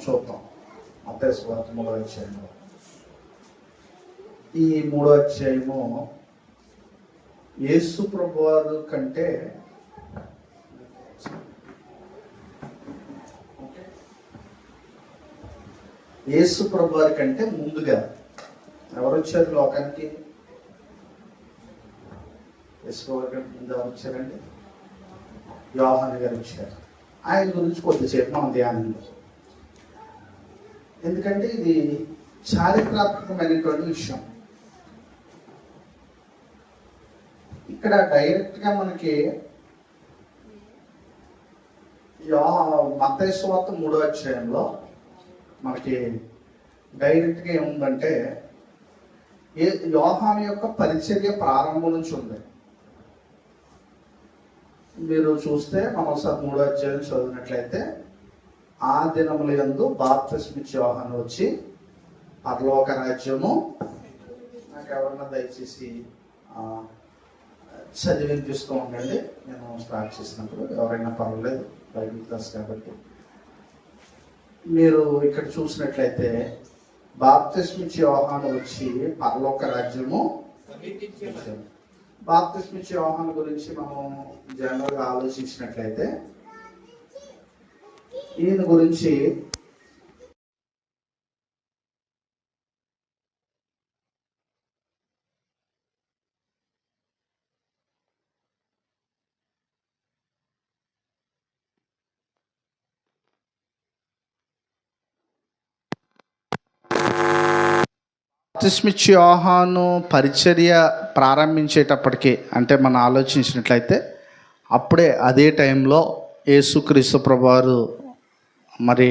చూద్దాం. మత్తయి సువార్త 3వ అధ్యాయంలో. ఈ 3వ అధ్యాయము యేసు ప్రభువారు కంటే యేసు ప్రభువారి కంటే ముందుగా ఎవరు వచ్చారు లోకానికి? యేసు ప్రభువారి కంటే ముందు ఎవరు వచ్చారండి? యోహాను గారు వచ్చారు. ఆయన గురించి కొద్దిసేపు మనం ధ్యానిద్దాం. ఎందుకంటే ఇది చారిత్రాత్మకమైనటువంటి విషయం. ఇక్కడ డైరెక్ట్గా మనకి మత్తయి సువార్త 3వ అధ్యాయంలో మనకి డైరెక్ట్గా ఏముందంటే యోహాను యొక్క పరిచర్య ప్రారంభం నుంచి ఉంది. మీరు చూస్తే మనం ఒకసారి 3వ అధ్యాయం చదివినట్లయితే, ఆ దినముల యందు బాప్తిస్మిచ్చే యోహాను వచ్చి పరలోక రాజ్యము, నాకు ఎవరన్నా దయచేసి చదివి వినిపిస్తూ ఉండండి. నేను స్టార్ట్ చేసినప్పుడు ఎవరైనా పర్వాలేదు, బైబిల్ క్లాస్ కాబట్టి. మీరు ఇక్కడ చూసినట్లయితే బాప్తిస్మిచ్చే యోహాను వచ్చి పరలోక రాజ్యము. బాప్తిస్మిచ్చే యోహాను గురించి మనం జనరల్గా ఆలోచించినట్లయితే, ఈయన గురించి బాప్తిస్మిచ్చే యోహాను పరిచర్య ప్రారంభించేటప్పటికి, అంటే మనం ఆలోచించినట్లయితే అప్పుడే అదే టైంలో యేసుక్రీస్తు ప్రభువారు మరి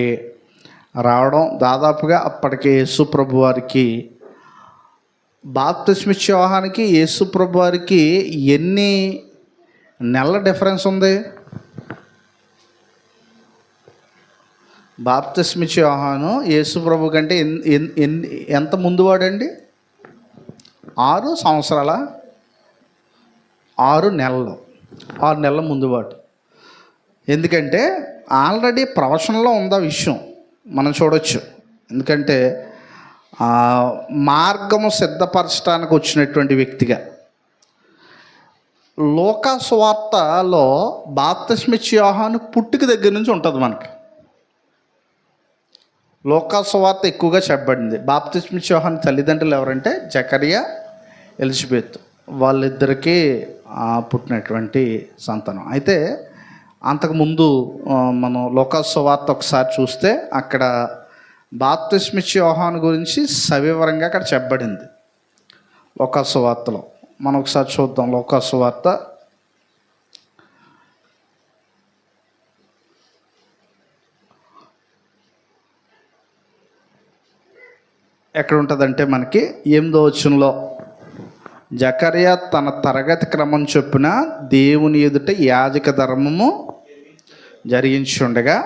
రావడం. దాదాపుగా అప్పటికే యేసు ప్రభువారికి బాప్తిస్మిచ్చే యోహానికి యేసు ప్రభువారికి ఎన్ని నెలల డిఫరెన్స్ ఉంది? బాప్తిస్మిచ్చే యోహాను యేసు ప్రభు కంటే ఎంత ముందువాడండి? 6 సంవత్సరాల 6 నెలలు 6 నెలల ముందువాడు. ఎందుకంటే ఆల్రెడీ ప్రవచనంలో ఉందా విషయం మనం చూడవచ్చు. ఎందుకంటే మార్గము సిద్ధపరచడానికి వచ్చినటువంటి వ్యక్తిగా లూకా సువార్తలో బాప్తిస్మిచ్చే యోహాను పుట్టుక దగ్గర నుంచి ఉంటుంది మనకి. లూకా సువార్త ఎక్కువగా చెప్పబడింది. బాప్తిస్మిచ్చే యోహాను తల్లిదండ్రులు ఎవరంటే జకరియా, ఎలిజబెత్. వాళ్ళిద్దరికీ పుట్టినటువంటి సంతానం. అయితే అంతకుముందు మనం లూకా సువార్త ఒకసారి చూస్తే అక్కడ బాప్తిస్మిచ్చే యోహాను గురించి సవివరంగా అక్కడ చెప్పబడింది లూకా సువార్తలో. మనం ఒకసారి చూద్దాం. లూకా సువార్త ఎక్కడ ఉంటుందంటే మనకి 8వ వచనంలో, జకరియా తన తరగతి క్రమం చొప్పున దేవుని ఎదుట యాజక ధర్మము జరిగించుండగా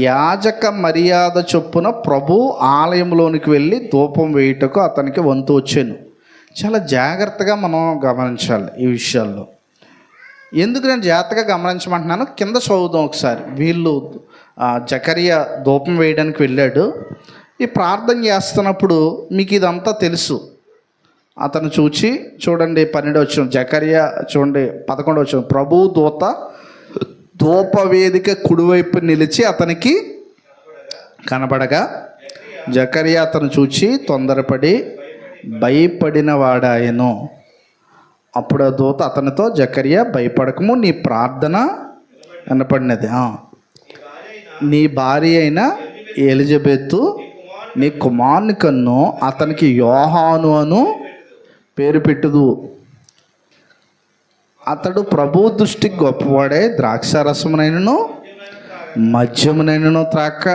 యాజక మర్యాద చొప్పున ప్రభు ఆలయంలోనికి వెళ్ళి ధూపం వేయుటకు అతనికి వంతు వచ్చాను. చాలా జాగ్రత్తగా మనం గమనించాలి ఈ విషయాల్లో. ఎందుకు నేను జాగ్రత్తగా గమనించమంటున్నాను, కింద చదువుదాం ఒకసారి. వీళ్ళు జకరియా ధూపం వేయడానికి వెళ్ళాడు. ఈ ప్రార్థన చేస్తున్నప్పుడు మీకు ఇదంతా తెలుసు. అతను చూచి చూడండి 12వ వచనం, జకరియా చూడండి 11వ వచనం, ప్రభు దూత ధూపవేదిక కుడివైపు నిలిచి అతనికి కనబడగా జకరియా అతను చూచి తొందరపడి భయపడిన వాడాయను. అప్పుడు ఆ దూత అతనితో, జకరియా భయపడకము, నీ ప్రార్థన వినపడినది. నీ భార్య అయిన ఎలిజబెత్ నీ కుమారుని కన్ను, అతనికి యోహాను అను పేరు పెట్టుదు. అతడు ప్రభు దృష్టికి గొప్పవాడే, ద్రాక్షారసమునైనను మద్యమునైనను త్రాక,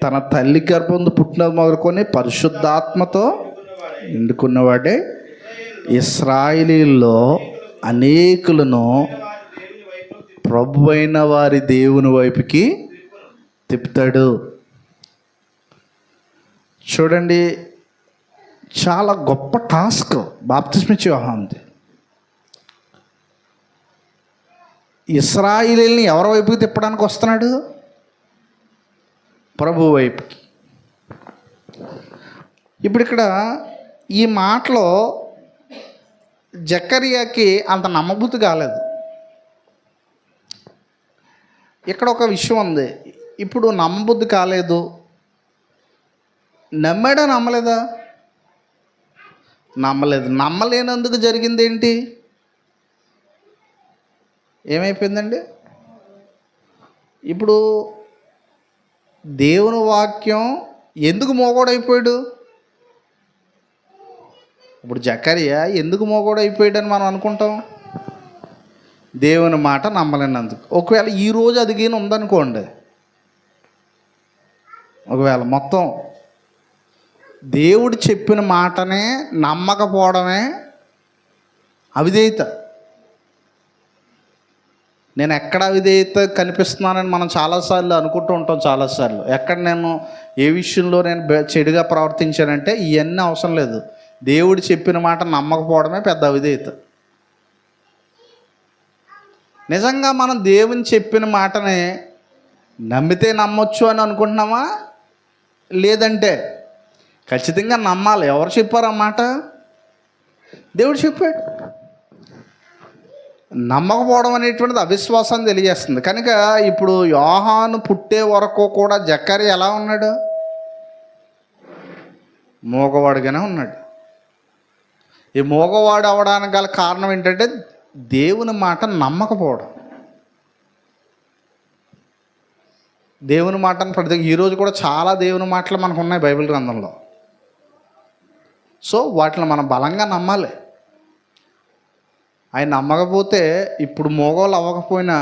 తన తల్లి గర్భందు పుట్టినది మొదలుకొని పరిశుద్ధాత్మతో నిండుకున్నవాడే, ఇశ్రాయేలీల్లో అనేకులను ప్రభు అయిన వారి దేవుని వైపుకి తిప్పుతాడు. చూడండి, చాలా గొప్ప టాస్క్ బాప్తిస్మిచ్చే యోహానుది. ఇశ్రాయేలీయుల్ని ఎవరి వైపుకి తిప్పడానికి వస్తున్నాడు? ప్రభు వైపు. ఇప్పుడు ఇక్కడ ఈ మాటలో జకర్యాకి అంత నమ్మబుద్ధి కాలేదు. ఇక్కడ ఒక విషయం ఉంది. ఇప్పుడు నమ్మబుద్ధి కాలేదు, నమ్మాడా నమ్మలేదా? నమ్మలేదు. నమ్మలేనందుకు జరిగింది ఏంటి? ఏమైపోయిందండి? ఇప్పుడు దేవుని వాక్యం ఎందుకు మోగోడైపోయాడు? ఇప్పుడు జకర్యా ఎందుకు మోగోడైపోయాడని మనం అనుకుంటాం? దేవుని మాట నమ్మలేనందుకు. ఒకవేళ ఈరోజు అదిగిన ఉందనుకోండి, ఒకవేళ మొత్తం దేవుడు చెప్పిన మాటనే నమ్మకపోవడమే అవిధేయత. నేను ఎక్కడ అవిధేయత కనిపిస్తున్నానని మనం చాలాసార్లు అనుకుంటూ ఉంటాం. చాలాసార్లు ఎక్కడ నేను ఏ విషయంలో నేను చెడుగా ప్రవర్తించానంటే ఇవన్నీ అవసరం లేదు, దేవుడు చెప్పిన మాట నమ్మకపోవడమే పెద్ద అవిధేయత. నిజంగా మనం దేవుని చెప్పిన మాటని నమ్మితే నమ్మొచ్చు అని అనుకుంటున్నామా? లేదంటే ఖచ్చితంగా నమ్మాలి. ఎవరు చెప్పారు ఆ మాట? దేవుడు చెప్పాడు. నమ్మకపోవడం అనేటువంటిది అవిశ్వాసాన్ని తెలియజేస్తుంది. కనుక ఇప్పుడు యోహాను పుట్టే వరకు కూడా జకర్యా ఎలా ఉన్నాడు? మోగవాడుగానే ఉన్నాడు. ఈ మోగవాడు అవడానికి గల కారణం ఏంటంటే దేవుని మాట నమ్మకపోవడం. దేవుని మాటను ప్రతి ఈరోజు కూడా చాలా దేవుని మాటలు మనకు ఉన్నాయి బైబిల్ గ్రంథంలో. సో వాటిని మనం బలంగా నమ్మాలి. ఆయన నమ్మకపోతే ఇప్పుడు మోగోళ్ళు అవ్వకపోయినా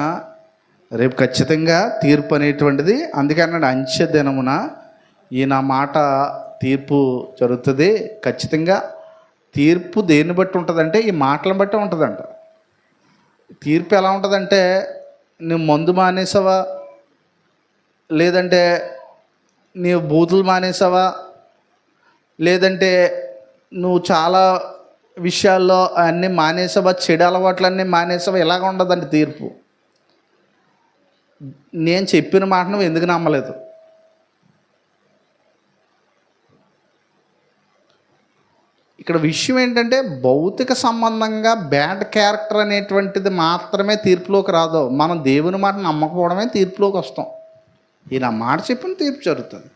రేపు ఖచ్చితంగా తీర్పు అనేటువంటిది. అందుకే అన్నాడు, అంచె దినమున ఈయన మాట తీర్పు జరుగుతుంది. ఖచ్చితంగా తీర్పు దేన్ని బట్టి ఉంటుందంటే ఈ మాటలను బట్టి ఉంటుందంట. తీర్పు ఎలా ఉంటుందంటే, నువ్వు మందు మానేసావా, లేదంటే నీవు బూతులు మానేసావా, లేదంటే నువ్వు చాలా విషయాల్లో అన్నీ మానేసావా, చెడు అలవాట్లన్నీ మానేసావా, ఇలాగ ఉండదండి తీర్పు. నేను చెప్పిన మాట నువ్వు ఎందుకు నమ్మలేదు? ఇక్కడ విషయం ఏంటంటే భౌతిక సంబంధంగా బ్యాడ్ క్యారెక్టర్ అనేటువంటిది మాత్రమే తీర్పులోకి రాదు. మనం దేవుని మాట నమ్మకపోవడమే తీర్పులోకి వస్తాం. ఈయన మాట చెప్పిన తీర్పు జరుగుతుంది.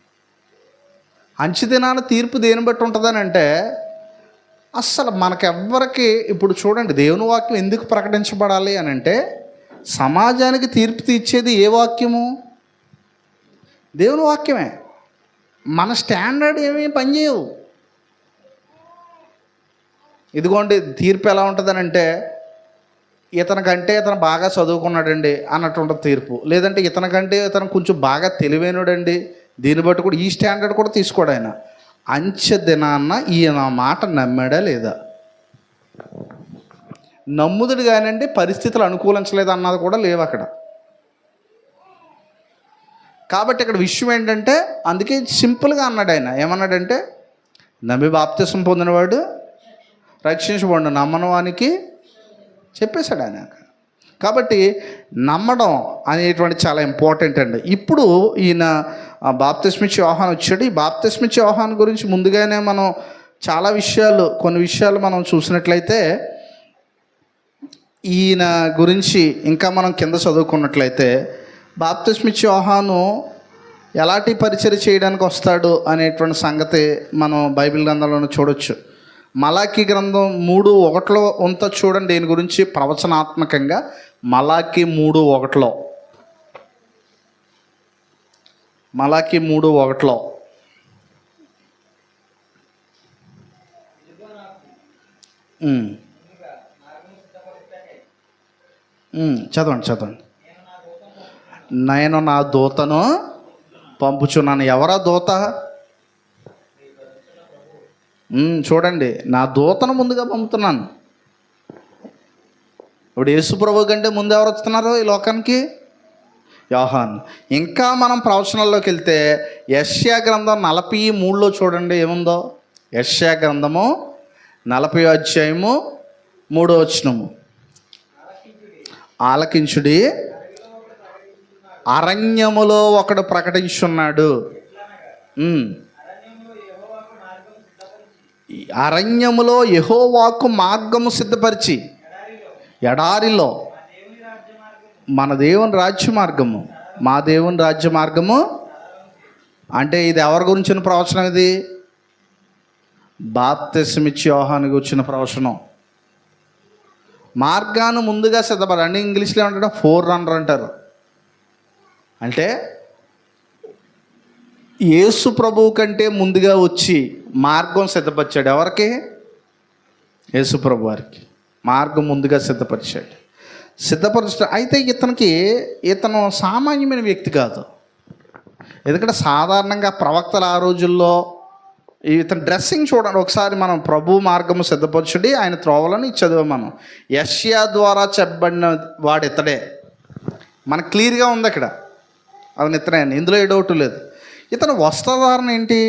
అంచె దినాన తీర్పు దేని బట్టి ఉంటుందని అంటే, అస్సలు మనకెవ్వరికి ఇప్పుడు చూడండి, దేవుని వాక్యం ఎందుకు ప్రకటించబడాలి అని అంటే, సమాజానికి తీర్పు తీర్చేది ఏ వాక్యము? దేవుని వాక్యమే. మన స్టాండర్డ్ ఏమీ పనిచేయవు. ఇదిగోండి తీర్పు ఎలా ఉంటుందని అంటే, ఇతనికంటే ఇతను బాగా చదువుకున్నాడండి అన్నట్టు ఉంటుంది తీర్పు. లేదంటే ఇతనికంటే ఇతను కొంచెం బాగా తెలివైనడండి, దీన్ని బట్టి కూడా ఈ స్టాండర్డ్ కూడా తీసుకోడు ఆయన. అంచె దినాన్న ఈయన మాట నమ్మాడా లేదా? నమ్ముదుడు కానండి, పరిస్థితులు అనుకూలించలేదు అన్నది కూడా లేవు అక్కడ. కాబట్టి ఇక్కడ విషయం ఏంటంటే, అందుకే సింపుల్గా అన్నాడు ఆయన. ఏమన్నాడంటే, నమ్మి బాప్తిసం పొందినవాడు రక్షించబడు, నమ్మని వానికి చెప్పేశాడు ఆయన. కాబట్టి నమ్మడం అనేటువంటి చాలా ఇంపార్టెంట్ అండి. ఇప్పుడు ఈయన బాప్తిస్మిచ్చే యోహాను వచ్చాడు. ఈ బాప్తిస్మిచ్చే యోహాను గురించి ముందుగానే మనం చాలా విషయాలు, కొన్ని విషయాలు మనం చూసినట్లయితే, ఈయన గురించి ఇంకా మనం కింద చదువుకున్నట్లయితే, బాప్తిస్మిచ్చే యోహాను ఎలాంటి పరిచర్య చేయడానికి వస్తాడు అనేటువంటి సంగతి మనం బైబిల్ గ్రంథంలో చూడొచ్చు. మలాకీ గ్రంథం 3:1 ఉంత చూడండి. దీని గురించి ప్రవచనాత్మకంగా మలాకీ 3:1, మలాకీ 3:1 చదవండి. నేను నా దూతను పంపుచున్నాను. ఎవరా దూత? చూడండి, నా దూతను ముందుగా పంపుతున్నాను. ఇప్పుడు యేసుప్రభు కంటే ముందు ఎవరు వస్తున్నారు ఈ లోకానికి? యోహాను. ఇంకా మనం ప్రవచనాల్లోకి వెళ్తే యెషయా గ్రంథం 43 చూడండి ఏముందో. యెషయా గ్రంథము 40 అధ్యాయము 3వ వచనము. ఆలకించుడి, అరణ్యములో ఒకడు ప్రకటించున్నాడు. అరణ్యములో యెహోవాకు మార్గము సిద్ధపరిచి ఎడారిలో మన దేవుని రాజ్య మార్గము, మా దేవుని రాజ్య మార్గము. అంటే ఇది ఎవరి గురించిన ప్రవచనం? ఇది బాప్తిస్మిచ్చి యోహాను గురించిన ప్రవచనం. మార్గాన్ని ముందుగా సిద్ధపడాలి. అంటే ఇంగ్లీష్లో ఏమంటారు? ఫోర్ రన్నర్ అంటారు. అంటే యేసు ప్రభువు కంటే ముందుగా వచ్చి మార్గం సిద్ధపరిచాడు. ఎవరికి? యేసు ప్రభు వారికి మార్గం ముందుగా సిద్ధపరిచాడు. అయితే ఇతను సామాన్యమైన వ్యక్తి కాదు. ఎందుకంటే సాధారణంగా ప్రవక్తలు ఆ రోజుల్లో ఇతను డ్రెస్సింగ్ చూడండి ఒకసారి. మనం ప్రభు మార్గము సిద్ధపరచుడి ఆయన త్రోవలని చదివాం మనం. యెషయా ద్వారా చెప్పబడిన వాడు ఇతడే. మనకు క్లియర్గా ఉంది అక్కడ, అది ఇతనే, ఇందులో ఏ డౌట్ లేదు. ఇతను వస్త్రధారణ ఏంటి?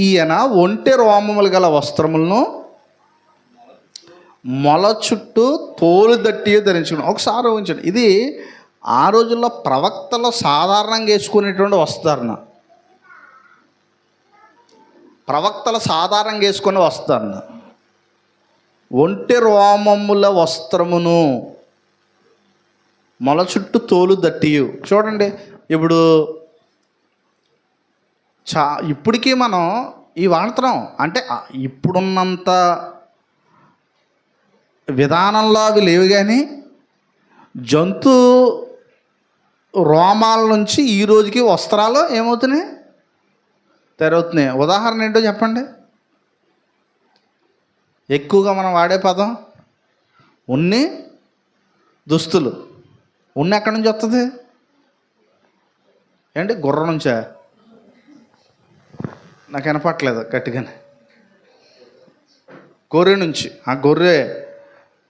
ఈయన ఒంటె రోమములు గల వస్త్రములను మొల చుట్టూ తోలు దట్టి ధరించుకున్నాం. ఒకసారి ఊహించండి, ఇది ఆ రోజుల్లో ప్రవక్తలు సాధారణంగా వేసుకునేటువంటి వస్త్రధారణ. ప్రవక్తలు సాధారణంగా వేసుకునే వస్త్రధారణ ఒంటె రోమముల వస్త్రమును మొల చుట్టూ తోలు దట్టియు. చూడండి, ఇప్పటికీ మనం ఈ వాడుతున్నాం. అంటే ఇప్పుడున్నంత విధానంలో అవి లేవు, కానీ జంతు రోమాల నుంచి ఈ రోజుకి వస్త్రాలు ఏమవుతున్నాయి? తయారవుతున్నాయి. ఉదాహరణ ఏంటో చెప్పండి. ఎక్కువగా మనం వాడే పదం ఉన్ని దుస్తులు. ఉన్ని ఎక్కడి నుంచి వస్తుంది? ఏంటి, గుర్ర నుంచా? నాకు వినపట్లేదు గట్టిగానే. గొర్రె నుంచి. ఆ గొర్రె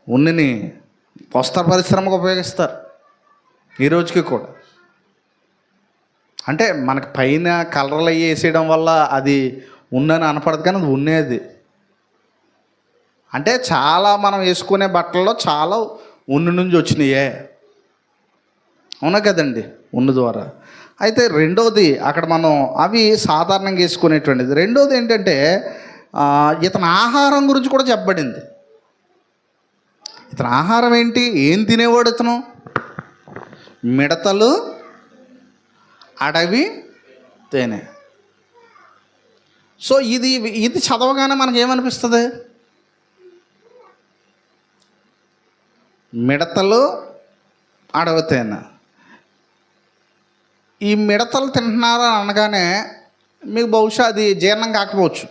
ఉన్నిని వస్త్ర పరిశ్రమకు ఉపయోగిస్తారు ఈ రోజుకి కూడా. అంటే మనకు పైన కలర్లు అవి వేసేయడం వల్ల అది ఉన్నని అనపడదు, కానీ అది ఉన్నేది. అంటే చాలా మనం వేసుకునే బట్టల్లో చాలా ఉన్ని నుంచి వచ్చినాయే, అవునా కదండి, ఉన్ని ద్వారా. అయితే రెండోది అక్కడ మనం అవి సాధారణంగా వేసుకునేటువంటిది. రెండోది ఏంటంటే ఇతని ఆహారం గురించి కూడా చెప్పబడింది. ఇతని ఆహారం ఏంటి? ఏం తినేవాడు ఇతను? మిడతలు, అడవి తేనె. సో ఇది చదవగానే మనకేమనిపిస్తుంది? మిడతలు, అడవి తేనె. ఈ మిడతలు తింటున్నారా అనగానే మీకు బహుశా అది జీర్ణం కాకపోవచ్చు.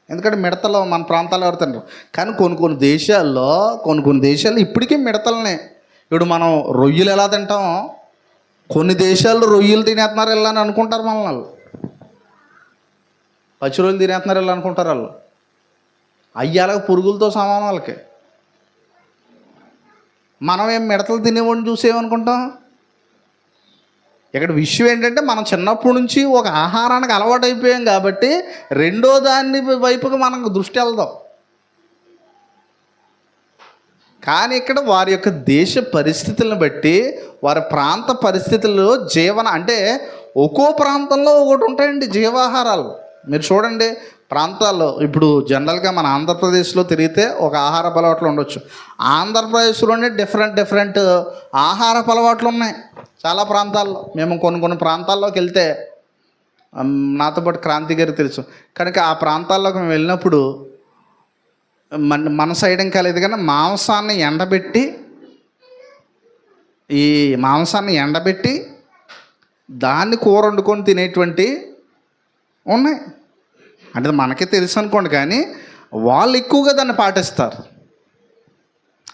ఎందుకంటే మిడతలు మన ప్రాంతాల్లో ఎవరు తినరు. కానీ కొన్ని దేశాల్లో ఇప్పటికీ మిడతలనే. ఇప్పుడు మనం రొయ్యలు ఎలా తింటాం, కొన్ని దేశాల్లో రొయ్యలు తినేస్తున్నారు ఇలా అని అనుకుంటారు. వాళ్ళు పచ్చి రొయ్యలు తినేస్తున్నారు ఇలా అనుకుంటారు. వాళ్ళు అయ్యాలకు పురుగులతో సమానం వాళ్ళకి. మనం ఏం మిడతలు తినేవాడిని చూసేమనుకుంటాం. ఇక్కడ విషయం ఏంటంటే మనం చిన్నప్పటి నుంచి ఒక ఆహారానికి అలవాటు అయిపోయాం కాబట్టి రెండో దాన్ని వైపుగా మనకు దృష్టి వెళ్దాం. కానీ ఇక్కడ వారి యొక్క దేశ పరిస్థితులను బట్టి, వారి ప్రాంత పరిస్థితుల్లో అంటే ఒక్కో ప్రాంతంలో ఒకటి ఉంటాయండి జీవాహారాలు. మీరు చూడండి ప్రాంతాల్లో. ఇప్పుడు జనరల్గా మన ఆంధ్రప్రదేశ్లో తిరిగితే ఒక ఆహారపు అలవాట్లు ఉండొచ్చు. ఆంధ్రప్రదేశ్లోనే డిఫరెంట్ ఆహారపు అలవాట్లు ఉన్నాయి చాలా ప్రాంతాల్లో. మేము కొన్ని ప్రాంతాల్లోకి వెళ్తే, నాతో పాటు క్రాంతి గారికి తెలుసు కనుక ఆ ప్రాంతాల్లోకి మేము వెళ్ళినప్పుడు మన సైడ్ ఇంకా లేదు, కానీ మాంసాన్ని ఎండబెట్టి దాన్ని కూర వండుకొని తినేటువంటి ఉన్నాయి. అంటే మనకే తెలుసు అనుకోండి, కానీ వాళ్ళు ఎక్కువగా దాన్ని పాటిస్తారు.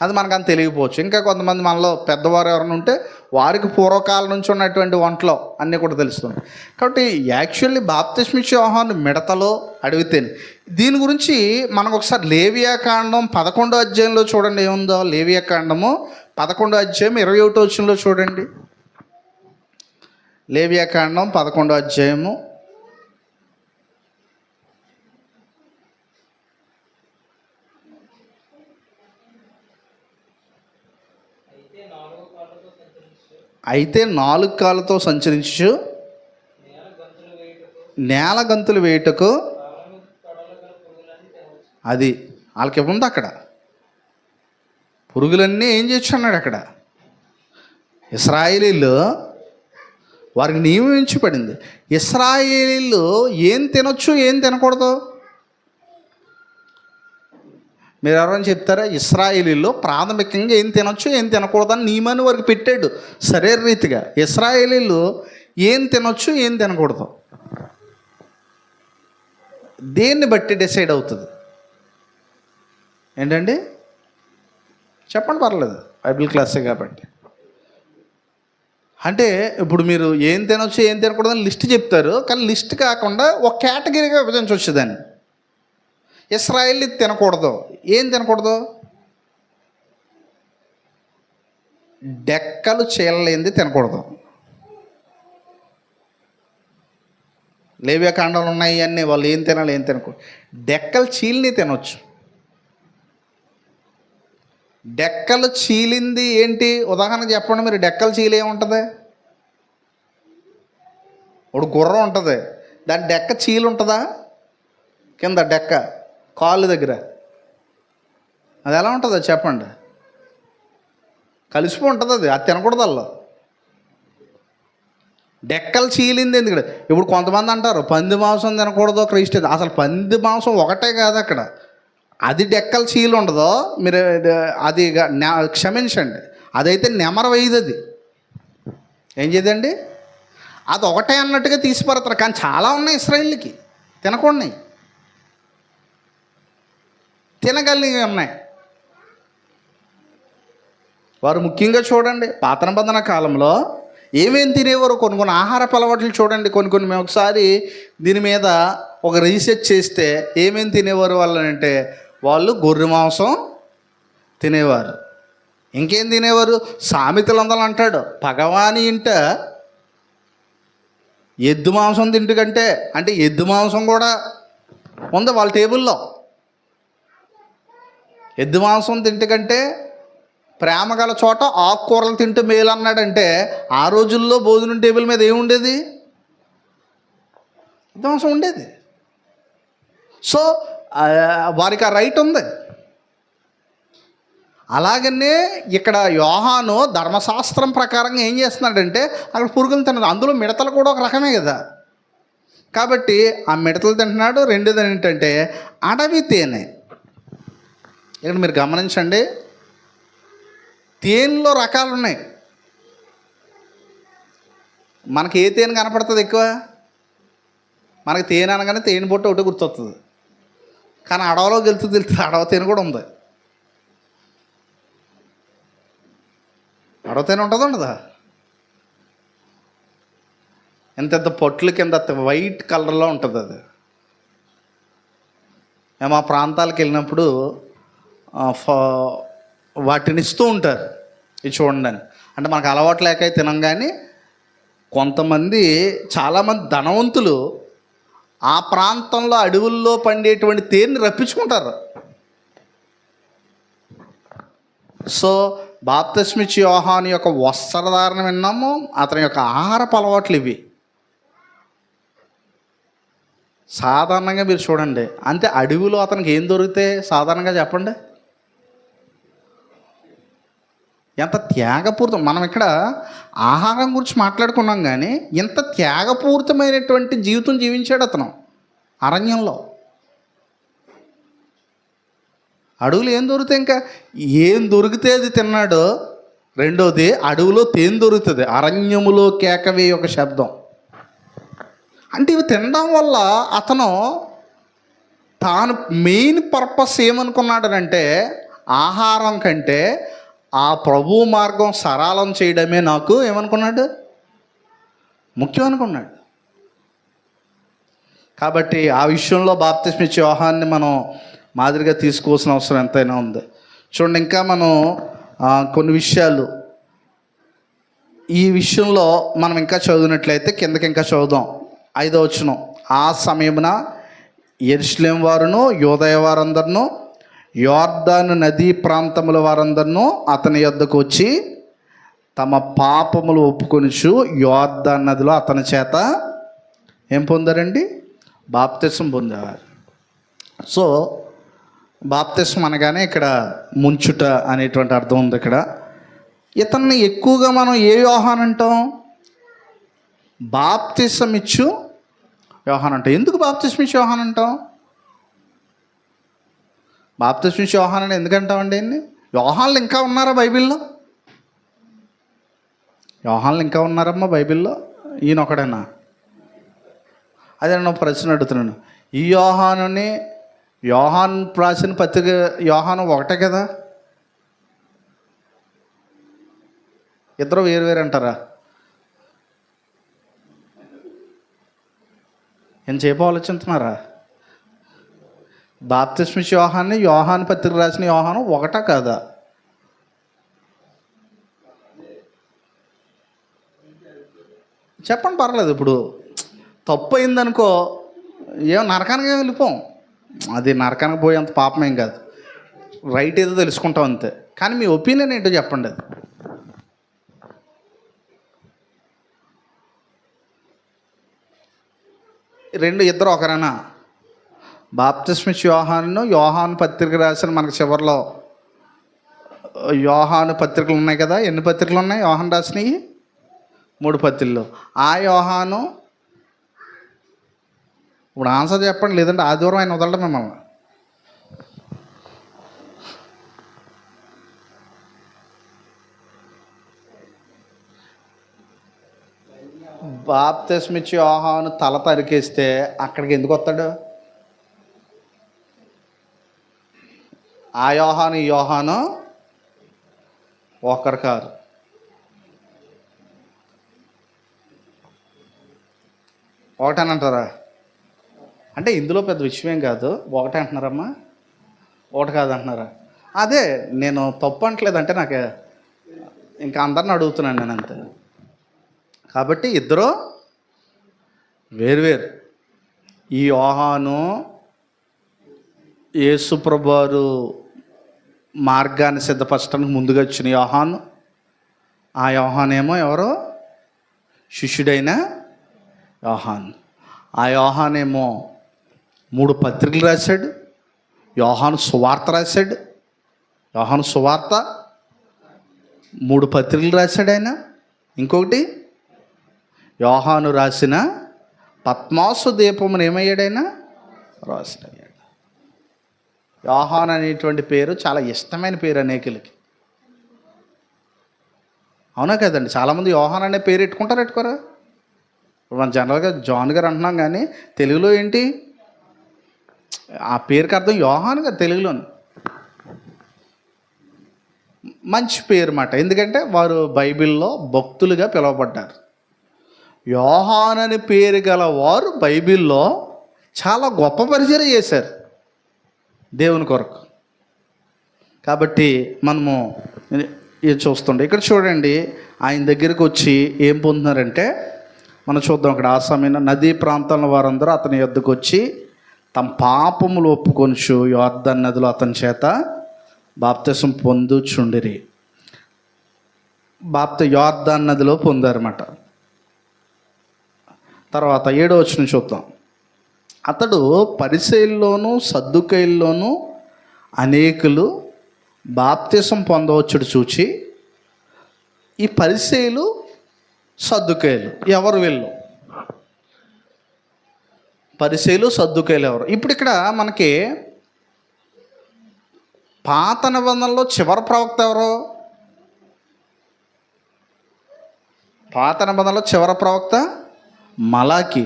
అది మనకు తెలియకపోవచ్చు. ఇంకా కొంతమంది మనలో పెద్దవారు ఎవరైనా ఉంటే వారికి పూర్వకాలం నుంచి ఉన్నటువంటి వంటలో అన్నీ కూడా తెలుస్తుంది. కాబట్టి యాక్చువల్లీ బాప్తిస్మిచ్చే యోహాను మిడతలో అడిగితేనే. దీని గురించి మనకు ఒకసారి లేవియాకాండం 11వ అధ్యాయంలో చూడండి ఏముందో. లేవియాకాండము 11వ అధ్యాయం 21వ వచనంలో చూడండి. లేవియాకాండం 11వ అధ్యాయము 21 అయితే 4 కాళ్ళతో సంచరించు నేల గంతులు వేయుటకు అది వాళ్ళకి ఉంది అక్కడ. పురుగులన్నీ ఏం చేయొచ్చు అన్నాడు అక్కడ. ఇశ్రాయేలీలు వారికి నియమించబడింది. ఇశ్రాయేలీలు ఏం తినొచ్చు ఏం తినకూడదు మీరు ఎవరైనా చెప్తారా? ఇశ్రాయేలీలో ప్రాథమికంగా ఏం తినొచ్చు ఏం తినకూడదని నియమాన్ని వారికి పెట్టాడు శరీర రీతిగా. ఇశ్రాయేలీలు ఏం తినొచ్చు ఏం తినకూడదు దేన్ని బట్టి డిసైడ్ అవుతుంది ఏంటండి? చెప్పండి, పర్లేదు, బైబిల్ క్లాసే కాబట్టి. అంటే ఇప్పుడు మీరు ఏం తినొచ్చు ఏం తినకూడదని లిస్ట్ చెప్తారు, కానీ లిస్ట్ కాకుండా ఒక కేటగిరీగా విభజించవచ్చు దాన్ని. ఇశ్రాయేల్ ఇది తినకూడదు. ఏం తినకూడదు? డెక్కలు చీలలేంది తినకూడదు. లేవ్యకాండాలు ఉన్నాయి అన్నీ, వాళ్ళు ఏం తినాలి ఏం తినకూడదు. డెక్కలు చీలిని తినొచ్చు. డెక్కలు చీలింది ఏంటి? ఉదాహరణ చెప్పండి మీరు. డెక్కలు చీలి ఏముంటుంది? ఇప్పుడు గుర్రం ఉంటుంది, దాని డెక్క చీలి ఉంటుందా? కింద డెక్క కాళ్ళు దగ్గర అది ఎలా ఉంటుందో చెప్పండి. కలిసిపో ఉంటుంది అది, అది తినకూడదు. అల్లో డెక్కలు చీలింది ఎందుకు? ఇప్పుడు కొంతమంది అంటారు పంది మాంసం తినకూడదు క్రైస్ట్. అసలు పంది మాంసం ఒకటే కాదు అక్కడ, అది డెక్కలు చీలి ఉండదో మీరు అది క్షమించండి, అదైతే నెమర వేయదు. అది ఏం చేయదండి? అది ఒకటే అన్నట్టుగా తీసిపడతారు. కానీ చాలా ఉన్నాయి ఇశ్రాయేలుకి తినకూడని, తినగలిగి ఉన్నాయి. వారు ముఖ్యంగా చూడండి పాత నిబంధన కాలంలో ఏమేమి తినేవారు, కొన్ని కొన్ని ఆహారపు అలవాట్లు చూడండి. కొన్ని మేము ఒకసారి దీని మీద ఒక రీసెర్చ్ చేస్తే ఏమేమి తినేవారు వాళ్ళనంటే, వాళ్ళు గొర్రె మాంసం తినేవారు. ఇంకేం తినేవారు? సామెతలందరూ అంటాడు పగవాని ఇంట ఎద్దు మాంసం తింటుకంటే, అంటే ఎద్దు మాంసం కూడా ఉంది వాళ్ళ టేబుల్లో. ఎద్దు మాంసం తింటుకంటే ప్రేమ గల చోట ఆకుకూరలు తింటూ మేలు అన్నాడంటే, ఆ రోజుల్లో భోజనం టేబుల్ మీద ఏముండేది? ఎద్దు మాంసం ఉండేది. సో వారికి ఆ రైట్ ఉంది. అలాగనే ఇక్కడ యోహాను ధర్మశాస్త్రం ప్రకారంగా ఏం చేస్తున్నాడంటే, అక్కడ పురుగులు తిన్నది. అందులో మిడతలు కూడా ఒక రకమే కదా, కాబట్టి ఆ మిడతలు తింటున్నాడు. రెండోది ఏంటంటే అడవి తేనె. ఇక్కడ మీరు గమనించండి, తేనెలో రకాలు ఉన్నాయి. మనకి ఏ తేనె కనపడుతుంది ఎక్కువ? మనకి తేనె అనగానే తేనె పొట్టు ఒకటి గుర్తొస్తుంది. కానీ అడవిలోకి వెళ్తుంది అడవి తేనె కూడా ఉంది. అడవి తేనె ఉంటుందా ఉండదా? ఎంత పొట్లు కింద వైట్ కలర్లో ఉంటుంది అది. మేము ఆ ప్రాంతాలకు వెళ్ళినప్పుడు వాటిని ఇస్తూ ఉంటారు, ఇది చూడండి అని. అంటే మనకు అలవాటు లేక తినం. కానీ కొంతమంది చాలామంది ధనవంతులు ఆ ప్రాంతంలో అడవుల్లో పండేటువంటి తేనెని రప్పించుకుంటారు. సో బాప్తిస్మిచ్చి యోహాను యొక్క వస్త్రధారణ విన్నాము, అతని యొక్క ఆహారపు అలవాట్లు ఇవి. సాధారణంగా మీరు చూడండి, అంతే అడవిలో అతనికి ఏం దొరికితే సాధారణంగా చెప్పండి, ఎంత త్యాగపూరితం. మనం ఇక్కడ ఆహారం గురించి మాట్లాడుకున్నాం, కానీ ఎంత త్యాగపూరితమైనటువంటి జీవితం జీవించాడు అతను అరణ్యంలో. అడవులు ఏం దొరికితే ఇంకా ఏం దొరికితే అది తిన్నాడు. రెండోది అడవిలో తేనె దొరుకుతుంది. అరణ్యములో కేకవే ఒక శబ్దం. అంటే ఇవి తినడం వల్ల అతను తాను మెయిన్ పర్పస్ ఏమనుకున్నాడనంటే, ఆహారం కంటే ఆ ప్రభు మార్గం సరళం చేయడమే నాకు ఏమనుకున్నాడు ముఖ్యం అనుకున్నాడు. కాబట్టి ఆ విషయంలో బాప్తిస్మిచ్చే యోహాన్ని మనం మాదిరిగా తీసుకోవాల్సిన అవసరం ఎంతైనా ఉంది. చూడండి, ఇంకా మనం కొన్ని విషయాలు ఈ విషయంలో మనం ఇంకా చదివినట్లయితే కిందకి ఇంకా చదువుదాం. 5వ వచనం. ఆ సమయమున యెరూషలేము వారును యూదయ వారందరినూ యోర్దాను నదీ ప్రాంతముల వారందరినూ అతని యొద్దకు వచ్చి తమ పాపములు ఒప్పుకొనుచు యోర్దాను నదిలో అతని చేత ఏం పొందారండి? బాప్తిసం పొందారు. సో బాప్తిసం అనగానే ఇక్కడ ముంచుట అనేటువంటి అర్థం ఉంది. ఇక్కడ ఇతన్ని ఎక్కువగా మనం ఏ యోహాన్ అంటాం? బాప్తిసం ఇచ్చు యోహాన్ అంటాం. ఎందుకు బాప్తిసం ఇచ్చు యోహాన్ అంటాం? బాప్తిసం ఇచ్చు యోహాన్ అని ఎందుకంటామండి? యోహాన్లు ఇంకా ఉన్నారా బైబిల్లో? యోహాన్లు ఇంకా ఉన్నారమ్మా బైబిల్లో? ఈయన ఒకడేనా? అదే నేను ప్రశ్న అడుగుతున్నాను. ఈ యోహానుని, యోహాన్ రాసిన పత్రిక యోహాను ఒకటే కదా? ఇద్దరు వేరు వేరు అంటారా? ఎంతసేపు ఆలోచిస్తున్నారా? బాప్తిస్మ యోహాన్ని, యోహాను పత్రిక రాసిన యోహాను ఒకటా కాదా? చెప్పండి, పర్లేదు. ఇప్పుడు తప్పు అయిందనుకో, ఏం నరకానికి వెళ్ళిపోం. అది నరకానికి పోయేంత పాపమేం కాదు. రైట్ ఏదో తెలుసుకుంటాం అంతే. కానీ మీ ఒపీనియన్ ఏంటో చెప్పండి. అది ఇద్దరు ఒకరేనా? బాప్తిస్మ యోహాను, యోహాను పత్రిక రాసిన మనకు చివరిలో యోహాను పత్రికలు ఉన్నాయి కదా. ఎన్ని పత్రికలు ఉన్నాయి యోహాను రాసినవి? 3 పత్రికలు. ఆ యోహాను, ఇప్పుడు ఆన్సర్ చెప్పండి, లేదంటే ఆదివారం ఆయన వదలడం మిమ్మల్ని. బాప్తిస్మ యోహాను తల తరికేస్తే అక్కడికి ఎందుకు వస్తాడు? ఆ యోహాను ఈ యోహాను ఒకరు కారు. ఒకటేనంటారా? అంటే ఇందులో పెద్ద విషయం కాదు. ఒకటే అంటున్నారమ్మా, ఒకటి కాదంటున్నారా? అదే నేను తప్పు అంటలేదంటే నాకు ఇంకా అందరిని అడుగుతున్నాను నేను అంతే. కాబట్టి ఇద్దరు వేరువేరు. ఈ యోహాను యేసు ప్రభువారు మార్గాన్ని సిద్ధపరచడానికి ముందుగా వచ్చిన యోహాను. ఆ యోహానేమో ఎవరో శిష్యుడైన యోహాను. ఆ యోహానేమో 3 పత్రికలు రాశాడు. యోహాను సువార్త రాశాడు. యోహాను సువార్త 3 పత్రికలు రాశాడు ఆయన. ఇంకొకటి యోహాను రాసిన పద్మాసు దీపమును ఏమయ్యాడైనా రాసినయ్యాడు. యోహాను అనేటువంటి పేరు చాలా ఇష్టమైన పేరు అనేకులకి. అవునా కదండి? చాలామంది యోహాన్ అనే పేరు పెట్టుకోరా? ఇప్పుడు మనం జనరల్గా జాన్ గారు అంటున్నాం, కానీ తెలుగులో ఏంటి ఆ పేరుకి అర్థం? యోహాన్ గారు తెలుగులోని మంచి పేరు మాట. ఎందుకంటే వారు బైబిల్లో భక్తులుగా పిలువబడ్డారు. యోహాన్ అని పేరు గల వారు బైబిల్లో చాలా గొప్ప పరిచయం చేశారు దేవుని కొరకు. కాబట్టి మనము ఇది చూస్తుండే. ఇక్కడ చూడండి, ఆయన దగ్గరికి వచ్చి ఏం పొందుతున్నారంటే, మనం చూద్దాం. అక్కడ ఆ సమయంలో నదీ ప్రాంతంలో వారందరూ అతని యొద్దకు వచ్చి తమ పాపములు ఒప్పుకొనుచు యోర్దాను నదిలో అతని చేత బాప్తిసం పొందుచుండిరి. యోర్దాను నదిలో పొందారన్నమాట. తర్వాత 7వ వచనం చూద్దాం. అతడు పరిసయ్యుల్లోనూ సద్దూకయ్యుల్లోనూ అనేకులు బాప్తిసం పొందవచ్చుడు చూచి, ఈ పరిసయ్యులు సద్దూకయ్యులు ఎవరు? వీళ్ళు పరిసయ్యులు సద్దూకయ్యులు ఎవరు? ఇప్పుడు ఇక్కడ మనకి పాత నిబంధనలో చివరి ప్రవక్త ఎవరు? పాత నిబంధనలో చివరి ప్రవక్త మలాకి.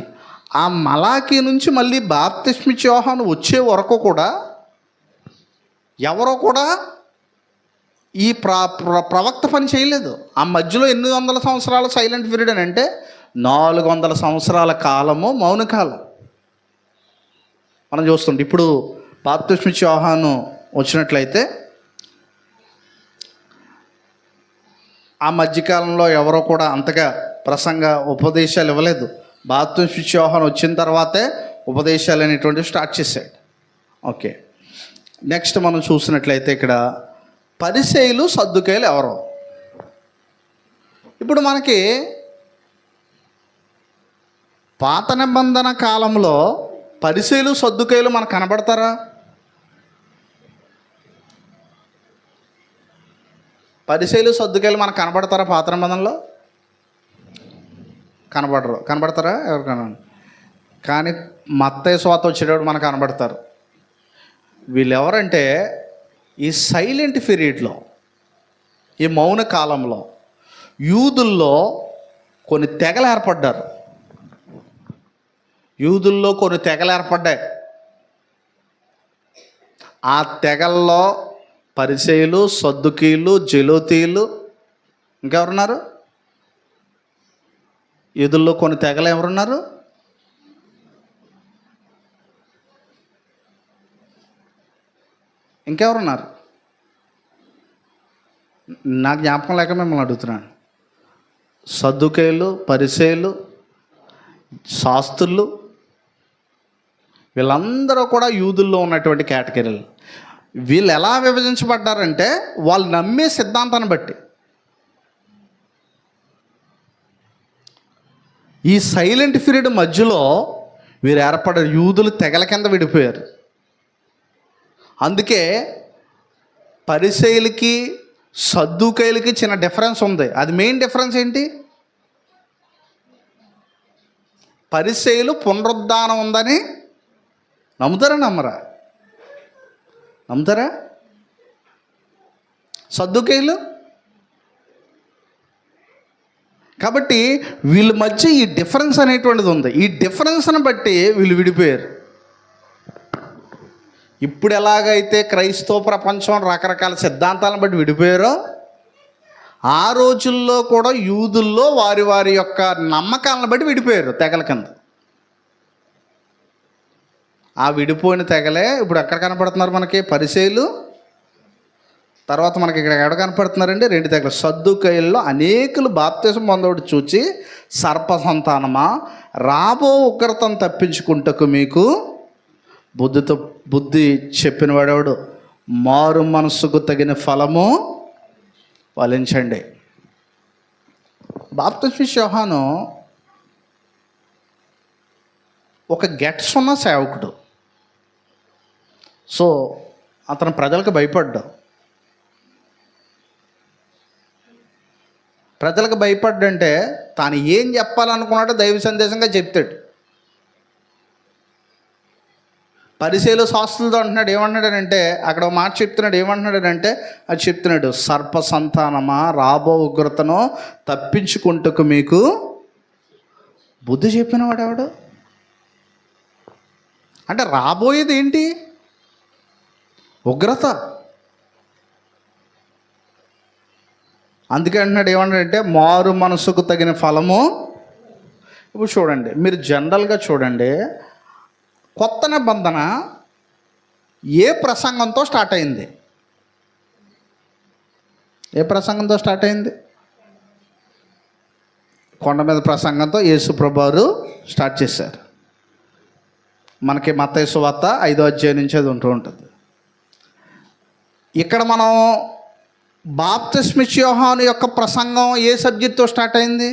ఆ మలాకి నుంచి మళ్ళీ బాప్తిస్మ యోహాను వచ్చే వరకు కూడా ఎవరో కూడా ఈ ప్రవక్త పని చేయలేదు. ఆ మధ్యలో 800 సంవత్సరాల సైలెంట్ పీరియడ్ అని అంటే 400 సంవత్సరాల కాలము మౌన కాలం మనం చూస్తుంటే. ఇప్పుడు బాప్తిస్మ యోహాను వచ్చినట్లయితే ఆ మధ్యకాలంలో ఎవరో కూడా అంతగా ఉపదేశాలు ఇవ్వలేదు. బాప్తిస్మ యోహాను వచ్చిన తర్వాతే ఉపదేశాలు అనేటువంటివి స్టార్ట్ చేశాడు. ఓకే, నెక్స్ట్ మనం చూసినట్లయితే ఇక్కడ పరిసయ్యులు సద్దూకయ్యులు ఎవరు? ఇప్పుడు మనకి పాత నిబంధన కాలంలో పరిసయ్యులు సద్దుకాయలు మనకు కనబడతారా? పరిసయ్యులు సద్దుకాయలు మనకు కనబడతారా పాత నిబంధనలో? కనబడతారా ఎవరికైనా? కానీ మత్తయి సువార్త వచ్చేటప్పుడు మనకు కనబడతారు. వీళ్ళు ఎవరంటే ఈ సైలెంట్ పీరియడ్లో, ఈ మౌన కాలంలో యూదుల్లో కొన్ని తెగలు ఏర్పడ్డారు. ఆ తెగల్లో పరిసయ్యులు, సద్దుకీయులు, జెలోతీయులు, ఇంకెవరున్నారు? యూదుల్లో కొన్ని తెగలు ఎవరున్నారు? ఇంకెవరున్నారు? నా జ్ఞాపకం లేక మిమ్మల్ని అడుగుతున్నాను. సద్దుకీయులు, పరిసయ్యులు, శాస్త్రులు, వీళ్ళందరూ కూడా యూదుల్లో ఉన్నటువంటి కేటగిరీలు. వీళ్ళు ఎలా విభజించబడ్డారంటే వాళ్ళు నమ్మే సిద్ధాంతాన్ని బట్టి. ఈ సైలెంట్ పీరియడ్ మధ్యలో వీరు ఏర్పడారు. యూదులు తెగల కింద విడిపోయారు. అందుకే పరిసయ్యులకి సద్దుకాయలకి చిన్న డిఫరెన్స్ ఉంది. అది మెయిన్ డిఫరెన్స్ ఏంటి? పరిసయ్యులు పునరుద్ధానం ఉందని నమ్ముతారా? నమ్ముతారా? సద్దుకాయలు. కాబట్టి వీళ్ళ మధ్య ఈ డిఫరెన్స్ అనేటువంటిది ఉంది. ఈ డిఫరెన్స్ని బట్టి వీళ్ళు విడిపోయారు. ఇప్పుడు ఎలాగైతే క్రైస్తవ ప్రపంచం రకరకాల సిద్ధాంతాలను బట్టి విడిపోయారో, ఆ రోజుల్లో కూడా యూదుల్లో వారి వారి యొక్క నమ్మకాలను బట్టి విడిపోయారు తెగల కింద. ఆ విడిపోయిన తెగలే ఇప్పుడు ఎక్కడ కనపడుతున్నారు మనకి? పరిసయ్యులు. తర్వాత మనకి ఇక్కడ ఎక్కడ కనపడుతున్నారండి? 2 తెగలు. సద్దుకాయల్లో అనేకులు బాప్తిసం పొందోడు చూచి, సర్ప సంతానమా, రాబో ఉగ్రతను తప్పించుకుంటకు మీకు బుద్ధి చెప్పిన వాడేవాడు, మారు మనసుకు తగిన ఫలము ఫలించండి. బాప్తిస్మ యోహాను ఒక గెట్స్ ఉన్న సేవకుడు. సో అతను ప్రజలకు భయపడ్డాడు. ప్రజలకు భయపడ్డంటే తాను ఏం చెప్పాలనుకున్నాడో దైవ సందేశంగా చెప్తాడు. పరిసయ్యులు శాస్త్రులతో అంటున్నాడు, ఏమంటున్నాడంటే అక్కడ ఒక మాట చెప్తున్నాడు. ఏమంటున్నాడంటే అది చెప్తున్నాడు, సర్ప సంతానమా, రాబో ఉగ్రతను తప్పించుకుంటకు మీకు బుద్ధి చెప్పిన వాడెవడు? అంటే రాబోయేది ఏంటి? ఉగ్రత. అందుకే అంటున్నాడు, ఏమన్నాడంటే మారు మనసుకు తగిన ఫలము. ఇప్పుడు చూడండి, మీరు జనరల్గా చూడండి, కొత్త నిబంధన ఏ ప్రసంగంతో స్టార్ట్ అయింది? ఏ ప్రసంగంతో స్టార్ట్ అయింది? కొండ మీద ప్రసంగంతో యేసు ప్రభువారు స్టార్ట్ చేశారు. మనకి మత్తయి సువార్త 5వ అధ్యాయం నుంచి అది ఉంటూ ఉంటుంది. ఇక్కడ మనం బాప్తిస్మ యోహాను యొక్క ప్రసంగం ఏ సబ్జెక్ట్తో స్టార్ట్ అయింది?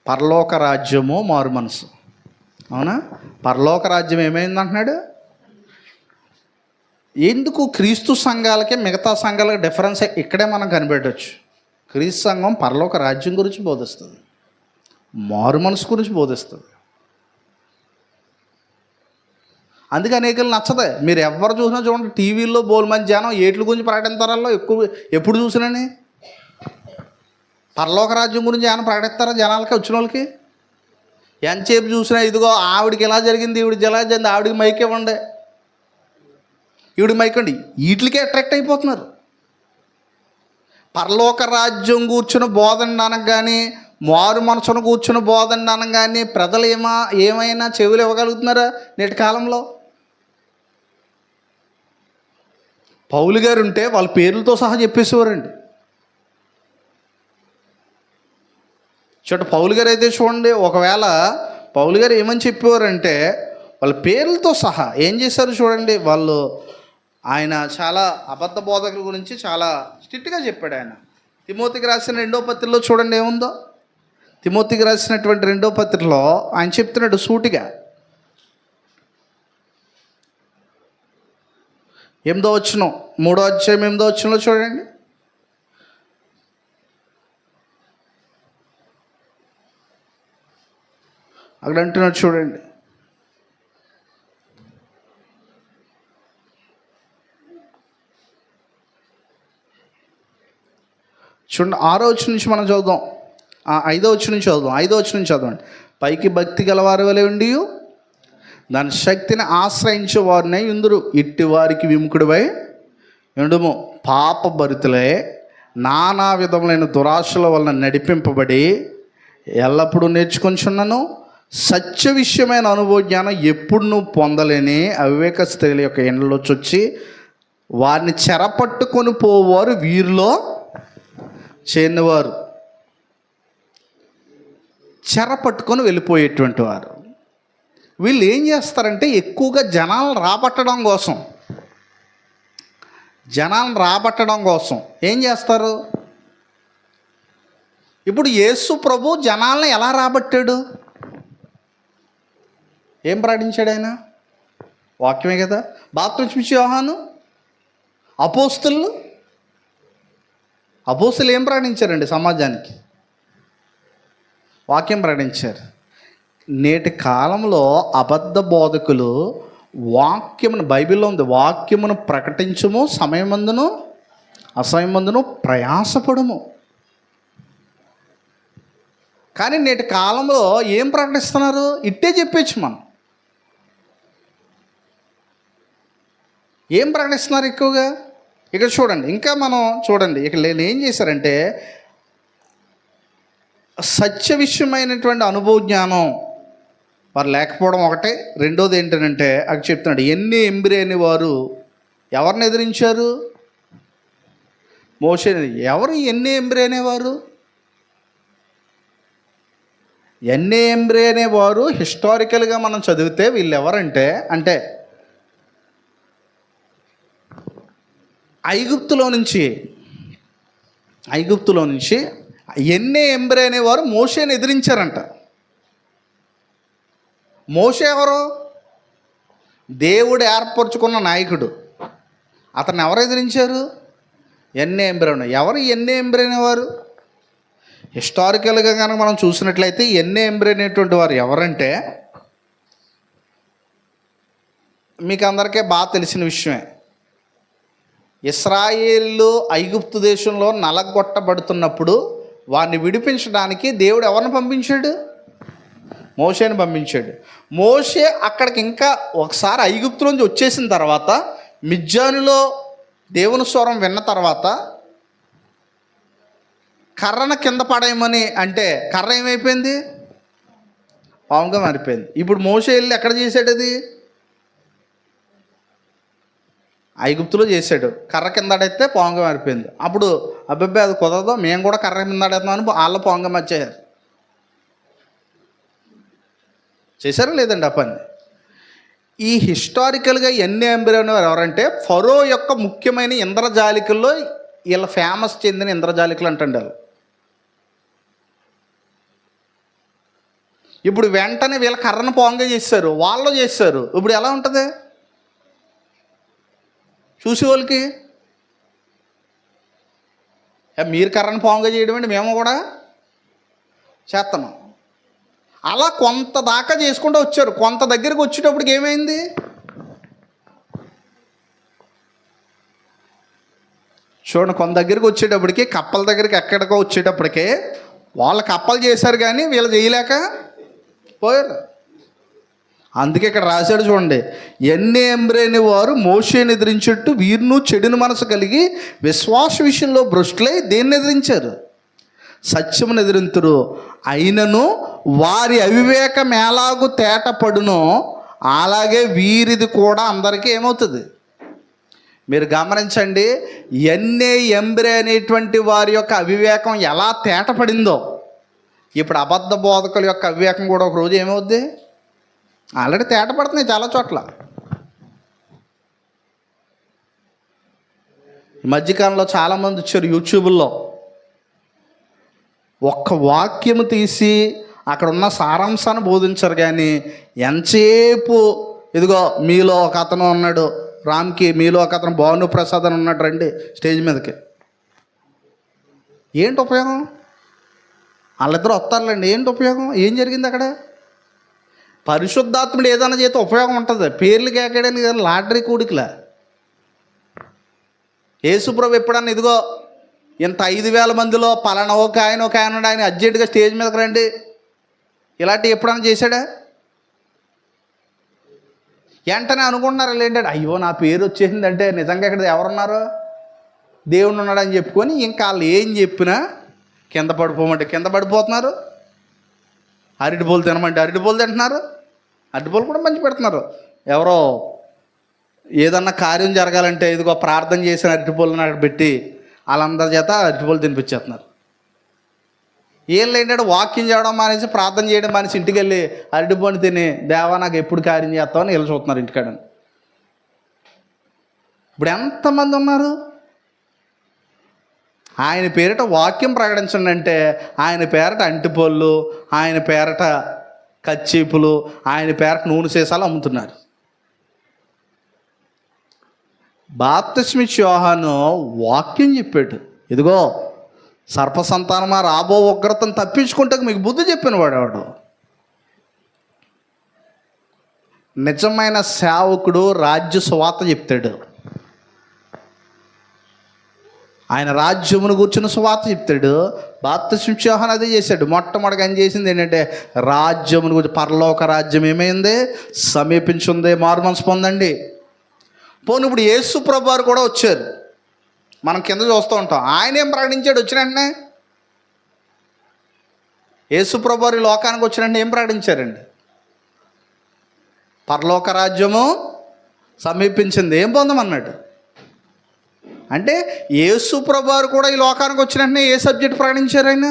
పరలోక రాజ్యము, మారు మనసు. అవునా? పరలోక రాజ్యం ఏమైంది అంటున్నాడు. ఎందుకు క్రీస్తు సంఘాలకి మిగతా సంఘాలకి డిఫరెన్స్ ఇక్కడే మనం కనిపెట్టవచ్చు. క్రీస్తు సంఘం పరలోక రాజ్యం గురించి బోధిస్తుంది, మారు మనసు గురించి బోధిస్తుంది. అందుకే అనేకలు నచ్చదే. మీరు ఎవరు చూసినా చూడండి, టీవీల్లో బోల్మంది జనం ఏట్ల గురించి ప్రకటిస్తారల్లో ఎక్కువ. ఎప్పుడు చూసినని పరలోక రాజ్యం గురించి ఏమైనా ప్రకటిస్తారా జనాలకి, వచ్చిన వాళ్ళకి? ఎంతసేపు చూసినా ఇదిగో ఆవిడికి ఇలా జరిగింది, ఈవిడికి ఇలా జరిగింది, ఆవిడికి మైక్ ఇవ్వండి, ఈవిడికి మైక్ అండి, వీటికే అట్రాక్ట్ అయిపోతున్నారు. పరలోక రాజ్యం కూర్చుని బోధన అనగా కానీ, మారు మనసును కూర్చుని బోధన అనగా కానీ ప్రజలు ఏమైనా చెవులు ఇవ్వగలుగుతున్నారా నేటి కాలంలో? పౌలు గారు ఉంటే వాళ్ళ పేర్లతో సహా చెప్పేసేవారండి. పౌలు గారు అయితే చూడండి, ఒకవేళ పౌలు గారు ఏమని చెప్పేవారంటే వాళ్ళ పేర్లతో సహా ఏం చేశారు చూడండి. ఆయన చాలా అబద్ధ బోధకుల గురించి చాలా స్ట్రిక్ట్గా చెప్పాడు. ఆయన తిమోతికి రాసిన 2వ పత్రికలో చూడండి ఏముందో. తిమోతికి రాసినటువంటి 2వ పత్రికలో ఆయన చెప్తున్నాడు సూటిగా. 8వ వచనం, 3వ అధ్యాయం 8వ వచనంలో చూడండి. అక్కడ అంటున్నాడు చూడండి. చూడండి 6వ వచనం నుంచి మనం చదువుదాం. 5వ వచనం నుంచి చదువుదాం. 5వ వచనం నుంచి చదవండి. పైకి భక్తి గలవారి వలె ఉండి దాని శక్తిని ఆశ్రయించే వారినే ఇందురు. ఇట్టి వారికి విముఖుడివై ఎండుము. పాపభరితులే నానా విధములైన దురాశల వలన నడిపింపబడి ఎల్లప్పుడూ నేర్చుకొంచున్నాను. సత్య విషయమైన అనుభవ జ్ఞానం ఎప్పుడు నువ్వు పొందలేని అవివేక స్త్రీల యొక్క ఎండలోకి వచ్చి వారిని చెరపట్టుకొని పోవారు వీరిలో చేరినవారు. చెరపట్టుకొని వెళ్ళిపోయేటువంటి వారు. వీళ్ళు ఏం చేస్తారంటే ఎక్కువగా జనాలను రాబట్టడం కోసం ఏం చేస్తారు? ఇప్పుడు యేసు ప్రభు జనాలను ఎలా రాబట్టాడు? ఏం ప్రకటించాడు ఆయన? వాక్యమే కదా. బాప్తిస్మిచ్చే యోహాను, అపోస్తులు ఏం ప్రకటించారండి సమాజానికి? వాక్యం ప్రకటించారు. నేటి కాలంలో అబద్ధ బోధకులు వాక్యమును, బైబిల్లో ఉంది, వాక్యమును ప్రకటించము, సమయమందును అసమయమందును ప్రయాసపడము. కానీ నేటి కాలంలో ఏం ప్రకటిస్తున్నారు? ఇట్టే చెప్పేచ్చు మనం. ఏం ప్రకటిస్తున్నారు ఎక్కువగా? ఇక్కడ చూడండి, ఇంకా మనం చూడండి, ఇక్కడ ఏం చేశారంటే సత్య విషయమైనటువంటి అనుభవ జ్ఞానం వారు లేకపోవడం ఒకటే. రెండోది ఏంటంటే అక్కడ చెప్తున్నాడు, ఎన్ని ఎంబ్రి అని వారు ఎవరిని ఎదిరించారు? మోషేని. ఎవరు ఎన్ని ఎంబ్రి అనేవారు? ఎన్ని ఎంబ్రి అనేవారు హిస్టారికల్గా మనం చదివితే వీళ్ళు ఎవరంటే, అంటే ఐగుప్తులో నుంచి ఎన్నే ఎంబ్రే అనేవారు మోషేని ఎదిరించారంట. మోషే ఎవరు? దేవుడు ఏర్పరచుకున్న నాయకుడు. అతను ఎవరు ఎదిరించారు? ఎన్నే ఎంబ్రే. ఎవరు ఎన్నే ఎంబ్రే అనేవారు? హిస్టారికల్గా కనుక మనం చూసినట్లయితే ఎన్నే ఎంబ్రే అనేటువంటి వారు ఎవరంటే మీకు అందరికీ బాగా తెలిసిన విషయమే. ఇశ్రాయేలు ఐగుప్తు దేశంలో నలగొట్టబడుతున్నప్పుడు వారిని విడిపించడానికి దేవుడు ఎవరిని పంపించాడు? మోషేని పంపించాడు. మోషే అక్కడికి ఇంకా ఒకసారి ఐగుప్తు నుంచి వచ్చేసిన తర్వాత మిద్యానులో దేవుని స్వరం విన్న తర్వాత కర్రను కింద పడేయమని అంటే కర్ర ఏమైపోయింది? పాముగా మారిపోయింది. ఇప్పుడు మోషే వెళ్ళి ఎక్కడ చేశాడు? అది ఐగుప్తులో చేశాడు. కర్ర కింద ఆడైతే పాముగా మారిపోయింది. అప్పుడు అబ్బాయి అది కుదరదు, మేము కూడా కర్ర కింద ఆడేస్తున్నామని వాళ్ళు పాముగా మార్చేయారు. చేశారా లేదండి ఆ పని? ఈ హిస్టారికల్గా ఎన్ని ఎంబ్రియోని ఎవరంటే ఫరో యొక్క ముఖ్యమైన ఇంద్రజాలికల్లో వీళ్ళ ఫేమస్ చెందిన ఇంద్రజాలికలు అంటండి వాళ్ళు. ఇప్పుడు వెంటనే వీళ్ళ కర్రను పాముగా చేశారు, వాళ్ళు చేశారు. ఇప్పుడు ఎలా ఉంటుంది చూసే వాళ్ళకి? మీరు కర్రను పాముగా చేయడం అండి, మేము కూడా చేస్తున్నాం. అలా కొంత దాకా చేసుకుంటూ వచ్చారు. కొంత దగ్గరికి వచ్చేటప్పటికి ఏమైంది? చూడండి, కొంత దగ్గరికి వచ్చేటప్పటికి కప్పల దగ్గరికి ఎక్కడికో వచ్చేటప్పటికే వాళ్ళు కప్పలు చేశారు కానీ వీళ్ళు చేయలేక పోయారు. అందుకే ఇక్కడ రాశాడు చూడండి, ఎన్నే ఎంబ్రేని వారు మోషేని ఎదిరించేట్టు వీరును చెడుని మనసు కలిగి విశ్వాస విషయంలో భ్రష్టులై దేన్ని ఎదిరించారు? సత్యమును ఎదిరింతురు. అయినను వారి అవివేకం ఎలాగూ తేటపడునో అలాగే వీరిది కూడా అందరికీ ఏమవుతుంది? మీరు గమనించండి, ఎన్నే ఎంబ్రే అనేటువంటి వారి యొక్క అవివేకం ఎలా తేటపడిందో ఇప్పుడు అబద్ధ బోధకుల యొక్క అవివేకం కూడా ఒక రోజు ఏమవుద్ది? ఆల్రెడీ తేటపడుతున్నాయి చాలా చోట్ల. ఈ మధ్యకాలంలో చాలామంది వచ్చారు యూట్యూబ్లో. ఒక్క వాక్యము తీసి అక్కడ ఉన్న సారాంశాన్ని బోధించరు. కానీ ఎంతసేపు ఇదిగో మీలో ఒక అతను ఉన్నాడు, రామ్కి మీలో ఒక అతను భానుప్రసాద్ అని ఉన్నాడు, రండి స్టేజ్ మీదకి. ఏంటి ఉపయోగం? వాళ్ళిద్దరూ వస్తారులేండి, ఏంటి ఉపయోగం? ఏం జరిగింది అక్కడ? పరిశుద్ధాత్ముడు ఏదైనా చేస్తే ఉపయోగం ఉంటుంది. పేర్లు కేకడానికి లాటరీ కూడికలా. యేసుప్రభు ఎప్పుడన్నా ఇదిగో ఇంత 5,000 మందిలో పలానా ఒక ఆయన ఆయన అర్జెంటుగా స్టేజ్ మీదకి రండి ఇలాంటివి ఎప్పుడన్నా చేశాడా? వెంటనే అనుకుంటున్నారు ఏంటంటే, అయ్యో నా పేరు వచ్చేసిందంటే నిజంగా ఇక్కడ ఎవరున్నారు, దేవుడు ఉన్నాడని చెప్పుకొని ఇంకా వాళ్ళు ఏం చెప్పినా కింద పడిపోమంటే కింద పడిపోతున్నారు, అరటిపూలు తినమంటే అరటిపూలు తింటున్నారు, అరటిపూలు కూడా మంచి పెడుతున్నారు. ఎవరో ఏదన్నా కార్యం జరగాలంటే ఇదిగో ప్రార్థన చేసిన అరటిపూలను అక్కడ పెట్టి వాళ్ళందరి చేత అరటిపూలు తినిపించేస్తున్నారు. వీళ్ళు ఏంటంటే వాక్యం చేయడం మానేసి ప్రార్థన చేయడం మానేసి ఇంటికి వెళ్ళి అరటిపూని తిని దేవా నాకు ఎప్పుడు కార్యం చేస్తామని వీళ్ళు చూస్తున్నారు ఇంటికాడ. ఇప్పుడు ఎంతమంది ఉన్నారు? ఆయన పేరిట వాక్యం ప్రకటించండి అంటే ఆయన పేరట అంటిపళ్ళు, ఆయన పేరట కచ్చీపులు, ఆయన పేరట నూనె సీసాలు అమ్ముతున్నారు. బాప్తిస్మిచ్చే యోహాను వాక్యం చెప్పాడు, ఇదిగో సర్పసంతానమా రాబో ఉగ్రతను తప్పించుకుంటే మీకు బుద్ధి చెప్పిన వాడు. నిజమైన సేవకుడు రాజ్య సువార్త చెప్తాడు. ఆయన రాజ్యమును కూర్చుని సువార్త చెప్తాడు. బాప్తిస్మిచ్చే యోహాను అదే చేశాడు. మొట్టమొదటిగా ఆయన చేసింది ఏంటంటే రాజ్యమును గురించి, పరలోక రాజ్యం ఏమైంది, సమీపించింది, మారు మనసు పొందండి. పోనీ ఇప్పుడు యేసు ప్రభు వారు కూడా వచ్చారు, మనం కింద చూస్తూ ఉంటాం. ఆయన ఏం ప్రకటించాడు వచ్చిన వెంటనే? యేసు ప్రభు వారు లోకానికి వచ్చిన వెంటనే ఏం ప్రకటించారండి? పరలోక రాజ్యము సమీపించింది, ఏం పొందమన్నాడు? అంటే యేసు ప్రభు వారు కూడా ఈ లోకానికి వచ్చిన వెంటనే ఏ సబ్జెక్ట్ ప్రకటించారు? ఆయన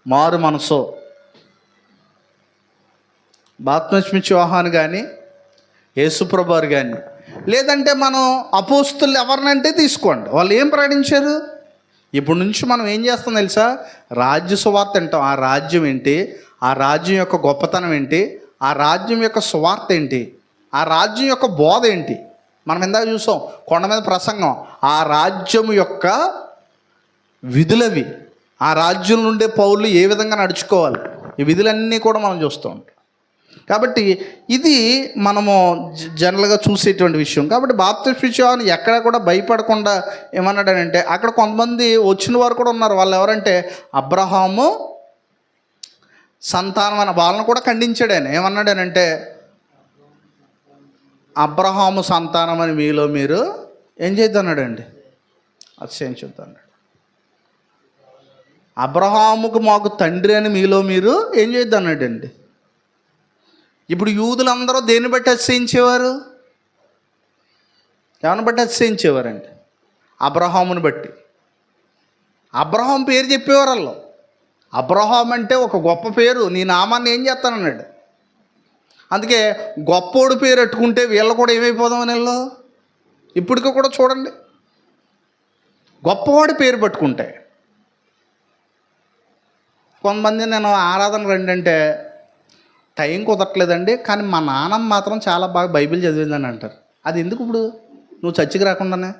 మారు మనసు. బాప్తిస్మిచ్చే యోహాను కానీ యేసు ప్రభు వారు కానీ, లేదంటే మనం అపోస్తులు ఎవరినంటే తీసుకోండి, వాళ్ళు ఏం ప్రకటించారు? ఇప్పుడు నుంచి మనం ఏం చేస్తాం తెలుసా? రాజ్య సువార్త అంటాం. ఆ రాజ్యం ఏంటి, ఆ రాజ్యం యొక్క గొప్పతనం ఏంటి, ఆ రాజ్యం యొక్క సువార్త ఏంటి, ఆ రాజ్యం యొక్క బోధ ఏంటి? మనం ఇందాక చూసాం కొండ మీద ప్రసంగం. ఆ రాజ్యం యొక్క విధులవి, ఆ రాజ్యం నుండే పౌరులు ఏ విధంగా నడుచుకోవాలి, ఈ విధులన్నీ కూడా మనం చూస్తూ ఉంటాం. కాబట్టి ఇది మనము జనరల్గా చూసేటువంటి విషయం. కాబట్టి బాప్తిస్మిచ్చే యోహాను ఎక్కడ కూడా భయపడకుండా ఏమన్నాడనంటే, అక్కడ కొంతమంది వచ్చిన వారు కూడా ఉన్నారు. వాళ్ళు ఎవరంటే అబ్రహాము సంతానం అని వాళ్ళని కూడా ఖండించాడు ఆయన. ఏమన్నాడనంటే, అబ్రహాము సంతానం అని మీలో మీరు ఏం చేద్దన్నాడండి, అతిశయించొద్దు అన్నాడు. అబ్రహాముకు మాకు తండ్రి అని మీలో మీరు ఏం చేద్దన్నాడండి. ఇప్పుడు యూదులందరూ దేన్ని బట్టి అతిశయించేవారు? ఎవరిని బట్టి అతిశయించేవారండి? అబ్రహాముని బట్టి. అబ్రహాం పేరు చెప్పేవారు వాళ్ళు. అబ్రహాం అంటే ఒక గొప్ప పేరు, నీ నామాన్ని ఏం చేస్తానన్నాడు. అందుకే గొప్పోడు పేరు పెట్టుకుంటే వీళ్ళు కూడా ఏమైపోదామని వీళ్ళు ఇప్పటికీ కూడా చూడండి, గొప్పవాడి పేరు పట్టుకుంటే. కొంతమంది నేను ఆరాధన రండి అంటే టైం కుదరట్లేదండి, కానీ మా నాన్నమ్మ మాత్రం చాలా బాగా బైబిల్ చదివిందని అంటారు. అది ఎందుకు ఇప్పుడు నువ్వు చర్చికి రాకుండానే?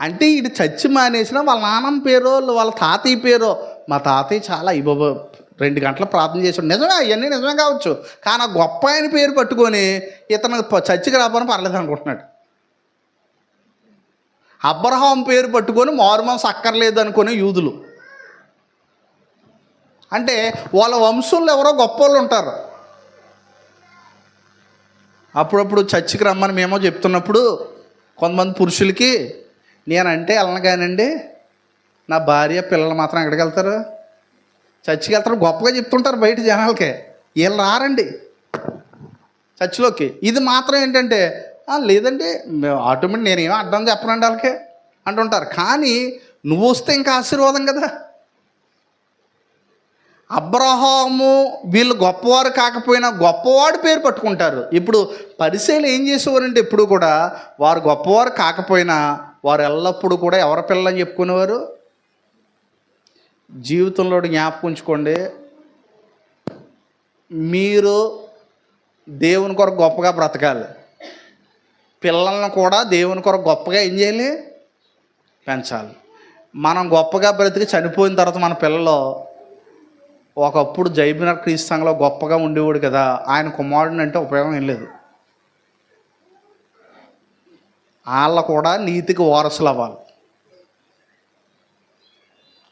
అంటే ఇటు చర్చి మానేసిన వాళ్ళ నాన్నమ్మ పేరో వాళ్ళ తాతయ్య పేరో, మా తాతయ్య చాలా 2 గంటలు ప్రార్థన చేసాడు, నిజమే అవన్నీ నిజమే కావచ్చు, కానీ ఆ గొప్ప ఆయన పేరు పట్టుకొని ఇతను చర్చికి రాబోని పర్లేదు అనుకుంటున్నాడు. అబ్రహాం పేరు పట్టుకొని మారుమనసు అక్కర్లేదు అనుకునే యూదులు. అంటే వాళ్ళ వంశంలో ఎవరో గొప్ప వాళ్ళు ఉంటారు. అప్పుడప్పుడు చర్చికి రమ్మని మేమో చెప్తున్నప్పుడు కొంతమంది పురుషులకి నేనంటే వెళ్ళను కానండి, నా భార్య పిల్లలు మాత్రం ఎక్కడికి వెళ్తారు, చర్చికి వెళ్తారు, గొప్పగా చెప్తుంటారు బయట జనాలకే. వీళ్ళు రారండి చర్చిలోకి. ఇది మాత్రం ఏంటంటే లేదండి ఆటోమేటిక్ నేనేమో అడ్డం చెప్పనండి వాళ్ళకే అంటుంటారు. కానీ నువ్వు వస్తే ఇంకా ఆశీర్వాదం కదా. అబ్రహాము వీళ్ళు గొప్పవారు కాకపోయినా గొప్పవాడు పేరు పట్టుకుంటారు. ఇప్పుడు పరిసయ్యులు ఏం చేసేవారంటే ఎప్పుడు కూడా వారు గొప్పవారు కాకపోయినా వారు ఎల్లప్పుడూ కూడా ఎవరి పిల్లలని చెప్పుకునేవారు, జీవితంలో జ్ఞాపకం ఉంచుకోండి, మీరు దేవుని కొరకు గొప్పగా బ్రతకాలి. పిల్లలను కూడా దేవుని కొరకు గొప్పగా ఏం చేయాలి? పెంచాలి. మనం గొప్పగా బ్రతికి చనిపోయిన తర్వాత మన పిల్లలు, ఒకప్పుడు జైబినర్ క్రీస్తు సంఘంలో గొప్పగా ఉండేవాడు కదా, ఆయన కుమారుడిని అంటే ఉపయోగం ఏం లేదు. వాళ్ళు కూడా నీతికి వారసులు అవ్వాలి.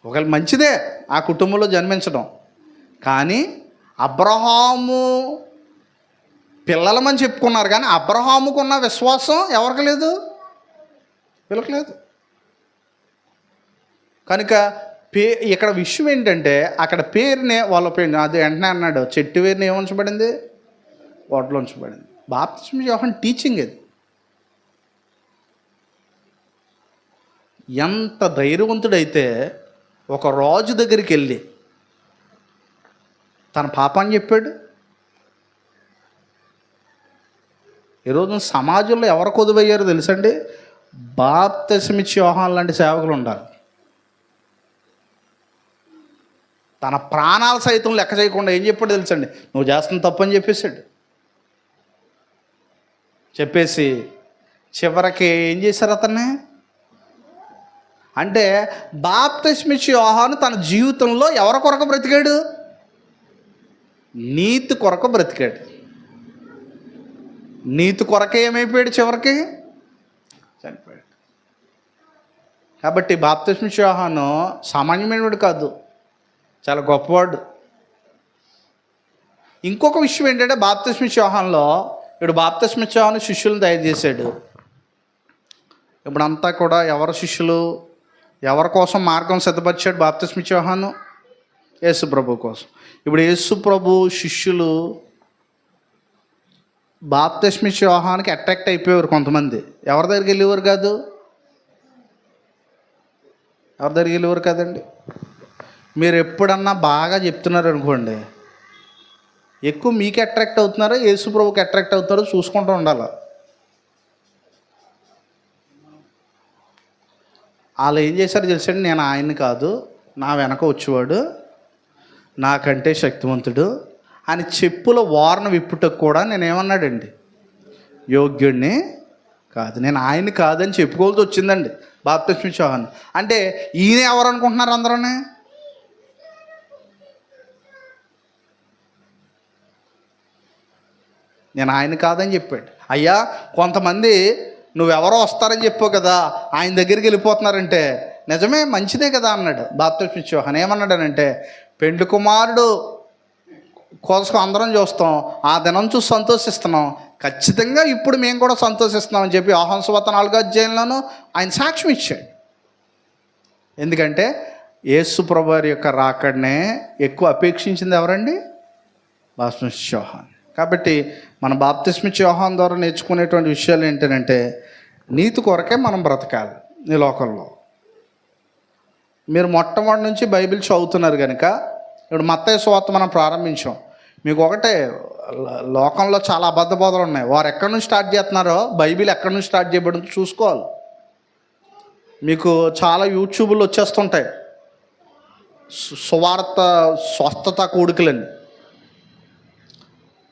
ఒకవేళ మంచిదే ఆ కుటుంబంలో జన్మించడం, కానీ అబ్రహాము పిల్లలమని చెప్పుకున్నారు, కానీ అబ్రహాముకున్న విశ్వాసం ఎవరికి లేదు? వీళ్ళకి లేదు. కనుక ఇక్కడ విషయం ఏంటంటే, అక్కడ పేరునే వాళ్ళ పేరు అది వెంటనే అన్నాడు, చెట్టు వేరుని ఏముంచబడింది? వాటిలో ఉంచబడింది. బాప్తిస్మ యోహాను టీచింగ్ ఇది. ఎంత ధైర్యవంతుడైతే ఒక రాజు దగ్గరికి వెళ్ళి తన పాపాన్ని చెప్పాడు. ఈరోజు సమాజంలో ఎవరు కొదువయ్యారో తెలుసండి? బాప్తిస్మ యోహాను లాంటి సేవకులు ఉండాలి. తన ప్రాణాల సైతం లెక్క చేయకుండా ఏం చెప్పాడు తెలుసండి? నువ్వు చేస్తున్న తప్పని చెప్పేసి చివరికి ఏం చేశారు అతన్ని? అంటే బాప్తిస్మ యోహాను తన జీవితంలో ఎవరి కొరకు బ్రతికాడు? నీతి కొరకు బ్రతికాడు. నీతి కొరకే ఏమైపోయాడు? చివరికి చనిపోయాడు. కాబట్టి బాప్తిస్మ యోహాను సామాన్యమైనవాడు కాదు, చాలా గొప్పవాడు. ఇంకొక విషయం ఏంటంటే, బాప్తిస్మ యోహానులో ఇప్పుడు బాప్తిస్మ యోహాను శిష్యులను తయారు చేశాడు. ఇప్పుడంతా కూడా ఎవరు శిష్యులు? ఎవరి కోసం మార్గం సిద్ధపరిచాడు బాప్తిస్మ యోహాను? యేసు ప్రభు కోసం. ఇప్పుడు యేసు ప్రభు శిష్యులు బాప్తిస్మ యోహానుకి అట్రాక్ట్ అయిపోయేవారు. కొంతమంది ఎవరి దగ్గరికి వెళ్ళేవారు కాదు? ఎవరి దగ్గరికి వెళ్ళేవారు కాదండి? మీరు ఎప్పుడన్నా బాగా చెప్తున్నారు అనుకోండి, ఎక్కువ మీకు అట్రాక్ట్ అవుతున్నారో యేసు ప్రభుకి అట్రాక్ట్ అవుతారో చూసుకుంటూ ఉండాలి. వాళ్ళు ఏం చేశారు తెలుసండి? నేను ఆయన్ని కాదు, నా వెనక వచ్చేవాడు నాకంటే శక్తివంతుడు అని చెప్పుల వారణ విప్పుటకు కూడా నేనేమన్నాడండి? యోగ్యుడిని కాదు, నేను ఆయన్ని కాదని చెప్పుకోవాల్సి వచ్చిందండి బాప్తిస్మ యోహాను. అంటే ఈయన ఎవరు అనుకుంటున్నారు అందరూనే? నేను ఆయన కాదని చెప్పాడు. అయ్యా, కొంతమంది నువ్వెవరో వస్తారని చెప్పావు కదా, ఆయన దగ్గరికి వెళ్ళిపోతున్నారంటే నిజమే, మంచిదే కదా అన్నాడు బాప్తిస్మ యోహాను. ఏమన్నాడనంటే, పెండ్లి కుమారుడు కోసం అందరం చూస్తాం, ఆ దినం చూసి సంతోషిస్తున్నాం, ఖచ్చితంగా ఇప్పుడు మేము కూడా సంతోషిస్తున్నాం అని చెప్పి యోహాను సువార్త 4వ అధ్యాయంలోనూ ఆయన సాక్ష్యం ఇచ్చాడు. ఎందుకంటే యేసు ప్రభు వారి యొక్క రాకడనే ఎక్కువ అపేక్షించింది ఎవరండి? బాప్తిస్మ యోహాను. కాబట్టి మన బాప్తిస్మ యోహాను ద్వారా నేర్చుకునేటువంటి విషయాలు ఏంటంటే, నీతి కొరకే మనం బ్రతకాలి ఈ లోకంలో. మీరు మొట్టమొదటి నుంచి బైబిల్ చదువుతున్నారు కనుక, ఇప్పుడు మత్తయి సువార్త మనం ప్రారంభించాం. మీకు ఒకటే, లోకంలో చాలా అబద్ధ బోధలు ఉన్నాయి. వారు ఎక్కడి నుంచి స్టార్ట్ చేస్తున్నారో బైబిల్ ఎక్కడి నుంచి స్టార్ట్ చేయబడిందో చూసుకోవాలి. మీకు చాలా యూట్యూబ్లో వచ్చేస్తుంటాయి సువార్త స్వస్థత కూడికలని.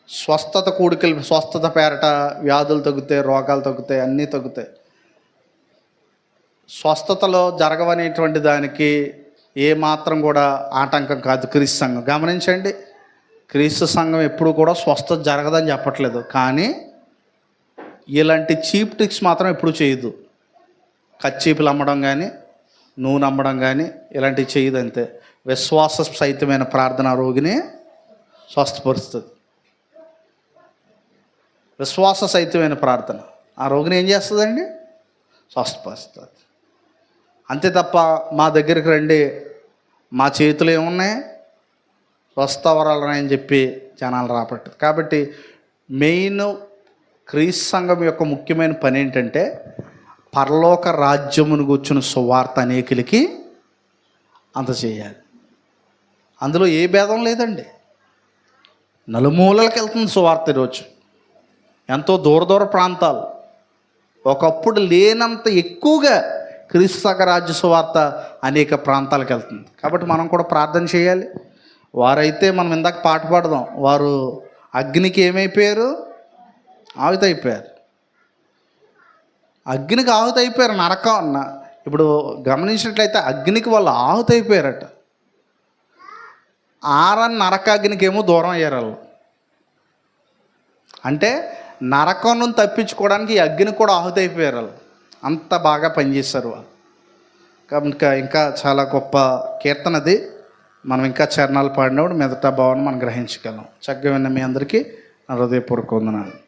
స్వస్థత కూడికలు, స్వస్థత పేరట వ్యాధులు తగ్గుతాయి, రోగాలు తగ్గుతాయి, అన్నీ తగ్గుతాయి. స్వస్థతలో జరగవనేటువంటి దానికి ఏమాత్రం కూడా ఆటంకం కాదు క్రీస్తు సంఘం. గమనించండి, క్రీస్తు సంఘం ఎప్పుడు కూడా స్వస్థత జరగదని చెప్పట్లేదు, కానీ ఇలాంటి చీప్ ట్రిక్స్ మాత్రం ఎప్పుడు చేయదు. కచ్చీపులు అమ్మడం కానీ, నూనె అమ్మడం కానీ ఇలాంటివి చేయదు. అంతే. విశ్వాస సహితమైన ప్రార్థన రోగిని స్వస్థపరుస్తుంది. విశ్వాస సహితమైన ప్రార్థన ఆ రోగిని ఏం చేస్తుందండి? స్వస్థపరుస్తుంది. అంతే తప్ప మా దగ్గరికి రండి, మా చేతులు ఏమున్నాయి, స్వస్థవరాలని చెప్పి జనాలు రాపట్టు. కాబట్టి మెయిన్ క్రీస్తు సంఘం యొక్క ముఖ్యమైన పని ఏంటంటే, పరలోక రాజ్యమును కూర్చున్న సువార్త అనేకులకి అందజేయాలి. అందులో ఏ భేదం లేదండి. నలుమూలలకు వెళ్తుంది సువార్త ఈరోజు. ఎంతో దూర దూర ప్రాంతాలు, ఒకప్పుడు లేనంత ఎక్కువగా క్రీస్తు రాజ్య సువార్త అనేక ప్రాంతాలకు వెళ్తుంది. కాబట్టి మనం కూడా ప్రార్థన చేయాలి. వారైతే మనం ఇందాక పాట పాడదాం, వారు అగ్నికి ఏమైపోయారు? ఆహుతి అయిపోయారు. అగ్నికి ఆహుతి అయిపోయారు. నరకం ఇప్పుడు గమనించినట్లయితే అగ్నికి వాళ్ళు ఆహుతి అయిపోయారట. నరకాగ్నికి ఏమో దూరం అయ్యారు వాళ్ళు. అంటే నరకం నుండి తప్పించుకోవడానికి ఈ అగ్ని కూడా ఆహుతి అయిపోయారు వాళ్ళు. అంత బాగా పనిచేశారు వాళ్ళు. కాబట్టి ఇంకా చాలా గొప్ప కీర్తనది. మనం ఇంకా చరణాలు పాడినప్పుడు మిగతా భావన మనం గ్రహించగలం. చక్కగా విన్న మీ అందరికీ నా హృదయపూర్వక వందనాలు.